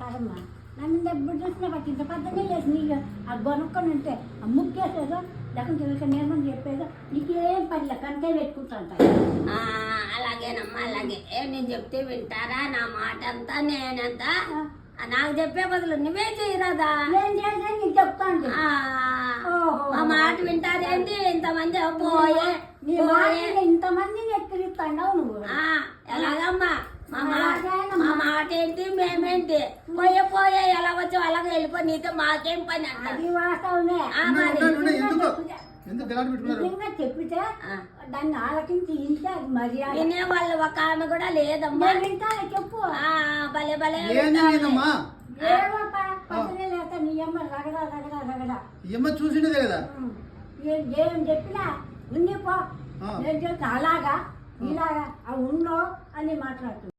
కాదమ్మా నన్ను ఎప్పుడు చూసినా నాకు ఇంత పెద్దగా చేసి నీకు ఆ గొనుక్కొని ఉంటే ఆ ముక్కేసేదో లేకుంటే ఇక్కడ నేను చెప్పేదో నీకేం పనిలే కంటే పెట్టుకుంటాంట. అలాగేనమ్మా అలాగే నేను చెప్తే వింటారా నా మాట అంతా నేనంతా నాకు చెప్పే బదులు నువ్వే చేయరాదా? నేను చేసే నీకు చెప్తాను. మా మాట వింటారేంటి? ఇంతమంది పోయే ఇంతమందిని ఎక్కిరిస్తాండవు నువ్వు. ఎలాగమ్మా మా మాట ఏంటి మేమేంటి? పోయే పోయే ఎలా వచ్చావు అలాగే వెళ్ళిపో, నీతో మాకేం పని అంట. అది వాస్తవమే. నిజంగా చెప్పితే దాన్ని ఆలకించి ఇంటే అది మర్యాద. వినే వాళ్ళు ఒక ఆమె కూడా లేదమ్మా. వింటానే చెప్పు. భలే భలే లేక నీ అమ్మ రగడా రగడా రగడా చూసిండే కదా ఏం చెప్పినా ఉండిపో. నేను చెప్తా అలాగా ఇలాగా ఆ ఉండో అని మాట్లాడుతుంది.